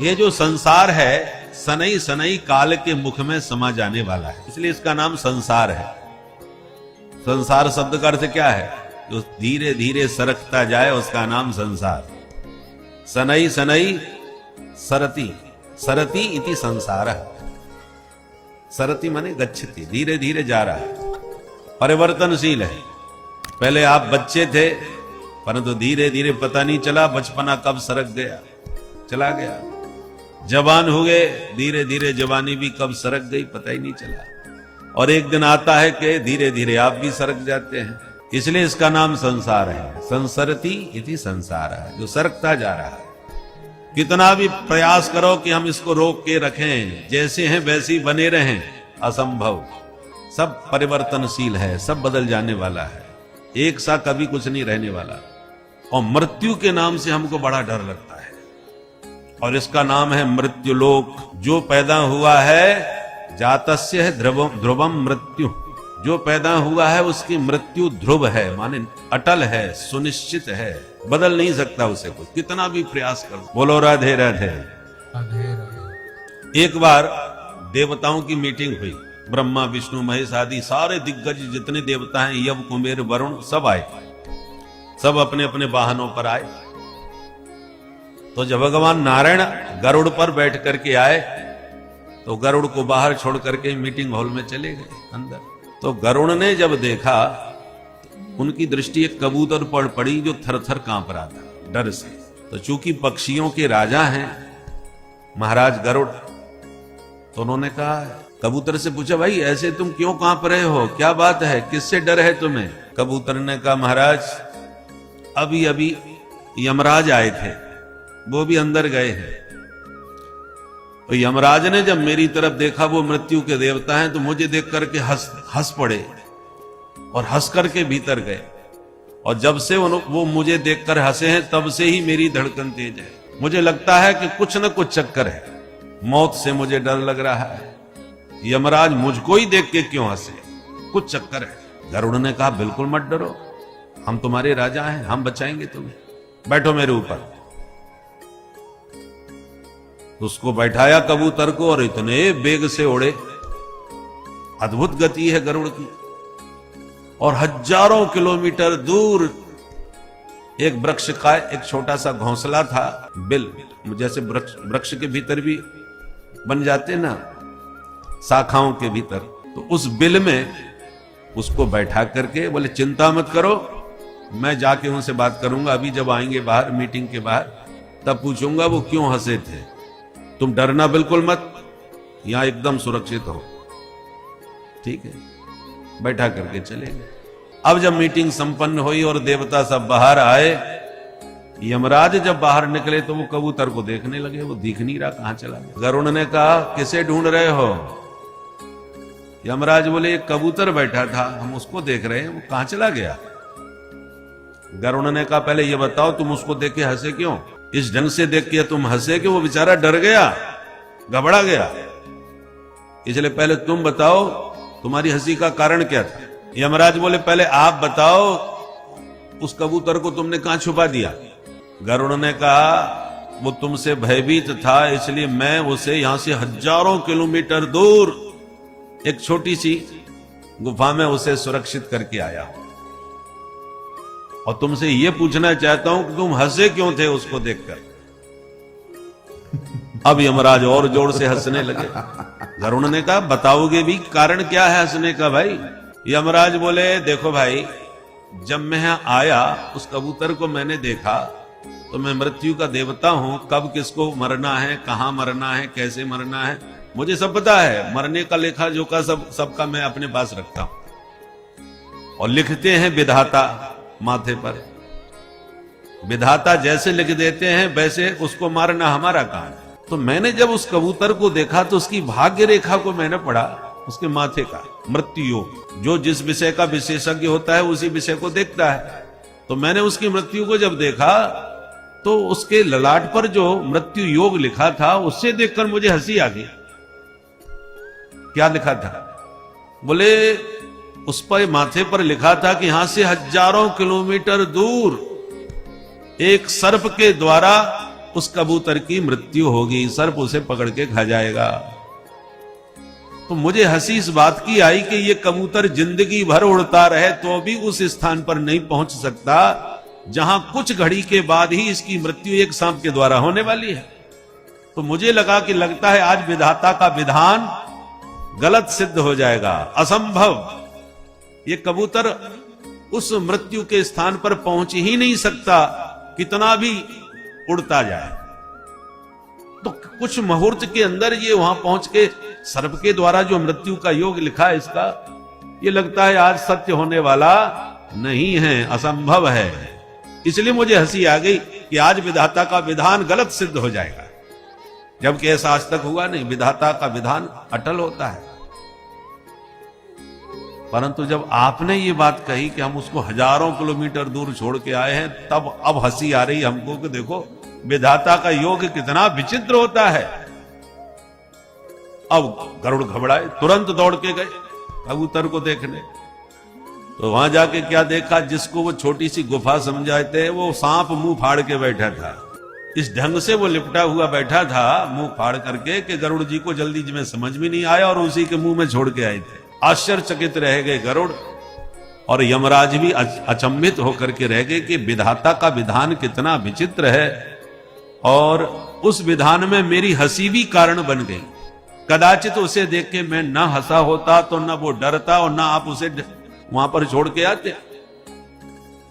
ये जो संसार है सनई सनई काल के मुख में समा जाने वाला है, इसलिए इसका नाम संसार है। संसार शब्द का अर्थ क्या है? जो धीरे धीरे सरकता जाए उसका नाम संसार। सनई सनई सरति, सरति इति संसार। सरति माने गच्छति, धीरे धीरे जा रहा है, परिवर्तनशील है। पहले आप बच्चे थे, परंतु धीरे धीरे पता नहीं चला बचपना कब सरक गया, चला गया। जवान हो गए, धीरे धीरे जवानी भी कब सरक गई पता ही नहीं चला। और एक दिन आता है कि धीरे धीरे आप भी सरक जाते हैं, इसलिए इसका नाम संसार है। संसरति इति संसार है, जो सरकता जा रहा है। कितना भी प्रयास करो कि हम इसको रोक के रखें, जैसे हैं वैसे ही बने रहें, असंभव। सब परिवर्तनशील है, सब बदल जाने वाला है, एक सा कभी कुछ नहीं रहने वाला। और मृत्यु के नाम से हमको बड़ा डर लगता है, और इसका नाम है मृत्युलोक। जो पैदा हुआ है जातस्य है ध्रुवम मृत्यु, जो पैदा हुआ है उसकी मृत्यु ध्रुव है, माने अटल है, सुनिश्चित है, बदल नहीं सकता उसे कुछ, कितना भी प्रयास कर। बोलो राधे राधे। एक बार देवताओं की मीटिंग हुई, ब्रह्मा विष्णु महेश आदि सारे दिग्गज जितने देवता हैं, यव कुबेर वरुण सब आए, सब अपने अपने वाहनों पर आए। तो जब भगवान नारायण गरुड़ पर बैठ करके आए तो गरुड़ को बाहर छोड़ करके मीटिंग हॉल में चले गए अंदर। तो गरुड़ ने जब देखा तो उनकी दृष्टि एक कबूतर पर पड़ी जो थर थर कांप रहा था डर से। तो चूंकि पक्षियों के राजा हैं महाराज गरुड़, तो उन्होंने कहा, कबूतर से पूछा, भाई ऐसे तुम क्यों कांप रहे हो, क्या बात है, किससे डर है तुम्हें? कबूतर ने कहा, महाराज अभी अभी यमराज आए थे, वो भी अंदर गए हैं। तो यमराज ने जब मेरी तरफ देखा, वो मृत्यु के देवता हैं, तो मुझे देख करके हंस पड़े और हंस करके भीतर गए। और जब से वो मुझे देखकर हंसे हैं, तब से ही मेरी धड़कन तेज है। मुझे लगता है कि कुछ न कुछ चक्कर है, मौत से मुझे डर लग रहा है। यमराज मुझको ही देख के क्यों हंसे, कुछ चक्कर है। गरुड़ ने कहा, बिल्कुल मत डरो, हम तुम्हारे राजा हैं, हम बचाएंगे तुम्हें, बैठो मेरे ऊपर। उसको बैठाया कबूतर को, और इतने बेग से उड़े, अद्भुत गति है गरुड़ की। और हजारों किलोमीटर दूर एक वृक्ष का एक छोटा सा घोंसला था, बिल, जैसे वृक्ष के भीतर भी बन जाते ना शाखाओं के भीतर, तो उस बिल में उसको बैठा करके बोले, चिंता मत करो, मैं जाके उनसे बात करूंगा, अभी जब आएंगे बाहर मीटिंग के बाहर तब पूछूंगा वो क्यों हंसे थे। तुम डरना बिल्कुल मत, यहां एकदम सुरक्षित हो, ठीक है। बैठा करके चले गए। अब जब मीटिंग संपन्न हुई और देवता सब बाहर आए, यमराज जब बाहर निकले तो वो कबूतर को देखने लगे, वो दिख नहीं रहा, कहां चला गया। गरुड़ ने कहा, किसे ढूंढ रहे हो? यमराज बोले, एक कबूतर बैठा था, हम उसको देख रहे हैं, वो कहां चला गया? गरुड़ ने कहा, पहले ये बताओ तुम उसको देख के हंसे क्यों? इस ढंग से देख के तुम हंसे कि वो बेचारा डर गया, घबरा गया, इसलिए पहले तुम बताओ तुम्हारी हंसी का कारण क्या था। यमराज बोले, पहले आप बताओ उस कबूतर को तुमने कहां छुपा दिया? गरुड़ ने कहा, वो तुमसे भयभीत था, इसलिए मैं उसे यहां से हजारों किलोमीटर दूर एक छोटी सी गुफा में उसे सुरक्षित करके आया हूं। और तुमसे यह पूछना चाहता हूं कि तुम हंसे क्यों थे उसको देखकर? अब यमराज और जोर से हंसने लगे। गरुड़ ने कहा, बताओगे भी कारण क्या है हंसने का भाई? यमराज बोले, देखो भाई, जब मैं यहां आया उस कबूतर को मैंने देखा, तो मैं मृत्यु का देवता हूं, कब किसको मरना है, कहां मरना है, कैसे मरना है, मुझे सब पता है। मरने का लेखा जोखा सबका मैं अपने पास रखता हूं। और लिखते हैं विधाता माथे पर, विधाता जैसे लिख देते हैं वैसे उसको मारना हमारा काम है। तो मैंने जब उस कबूतर को देखा तो उसकी भाग्य रेखा को मैंने पढ़ा, उसके माथे का मृत्यु योग, जो जिस विषय का विशेषज्ञ होता है उसी विषय को देखता है। तो मैंने उसकी मृत्यु को जब देखा तो उसके ललाट पर जो मृत्यु योग लिखा था उससे देखकर मुझे हंसी आ गई। क्या लिखा था? बोले, उस पर माथे पर लिखा था कि यहां से हजारों किलोमीटर दूर एक सर्प के द्वारा उस कबूतर की मृत्यु होगी, सर्प उसे पकड़ के खा जाएगा। तो मुझे हंसी इस बात की आई कि ये कबूतर जिंदगी भर उड़ता रहे तो भी उस स्थान पर नहीं पहुंच सकता जहां कुछ घड़ी के बाद ही इसकी मृत्यु एक सांप के द्वारा होने वाली है। तो मुझे लगा कि लगता है आज विधाता का विधान गलत सिद्ध हो जाएगा, असंभव। ये कबूतर उस मृत्यु के स्थान पर पहुंच ही नहीं सकता, कितना भी उड़ता जाए। तो कुछ मुहूर्त के अंदर ये वहां पहुंच के सर्प के द्वारा जो मृत्यु का योग लिखा है इसका, ये लगता है आज सत्य होने वाला नहीं है, असंभव है। इसलिए मुझे हंसी आ गई कि आज विधाता का विधान गलत सिद्ध हो जाएगा, जबकि ऐसा आज तक हुआ नहीं। विधाता का विधान अटल होता है। परंतु जब आपने ये बात कही कि हम उसको हजारों किलोमीटर दूर छोड़ के आए हैं, तब अब हंसी आ रही हमको कि देखो विधाता का योग कितना विचित्र होता है। अब गरुड़ घबराए, तुरंत दौड़ के गए कबूतर को देखने। तो वहां जाके क्या देखा, जिसको वो छोटी सी गुफा समझाते हैं वो सांप मुंह फाड़ के बैठा था। इस ढंग से वो लिपटा हुआ बैठा था मुंह फाड़ करके कि गरुड़ जी को जल्दी में समझ में नहीं आया और उसी के मुंह में छोड़ के आए थे। आश्चर्यचकित रह गए गरुड़, और यमराज भी अचंभित होकर के रह गए कि विधाता का विधान कितना विचित्र है, और उस विधान में मेरी हंसी भी कारण बन गई। कदाचित उसे देख के मैं न हंसा होता तो न वो डरता और न आप उसे वहां पर छोड़ के आते।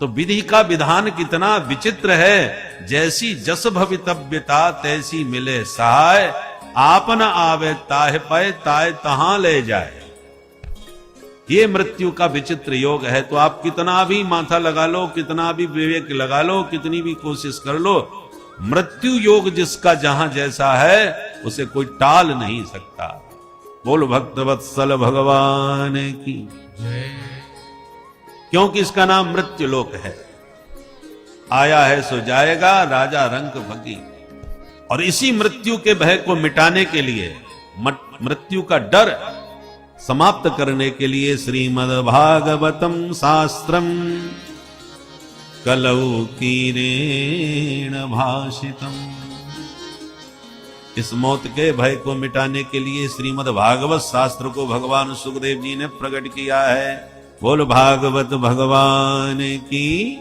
तो विधि का विधान कितना विचित्र है। जैसी जस भवितव्यता तैसी मिले सहाय, आप न आवे ताहे पय ताए तहां ले जाए। ये मृत्यु का विचित्र योग है। तो आप कितना भी माथा लगा लो, कितना भी विवेक लगा लो, कितनी भी कोशिश कर लो, मृत्यु योग जिसका जहां जैसा है उसे कोई टाल नहीं सकता। बोल भक्त वत्सल भगवान की जय। क्योंकि इसका नाम मृत्यु लोक है। आया है सो जाएगा, राजा रंक भगी। और इसी मृत्यु के भय को मिटाने के लिए, मृत्यु का डर समाप्त करने के लिए श्रीमद् भागवतम शास्त्रम कलौ कीरेण भाषितम। इस मौत के भय को मिटाने के लिए श्रीमद् भागवत शास्त्र को भगवान सुखदेव जी ने प्रकट किया है। बोल भागवत भगवान की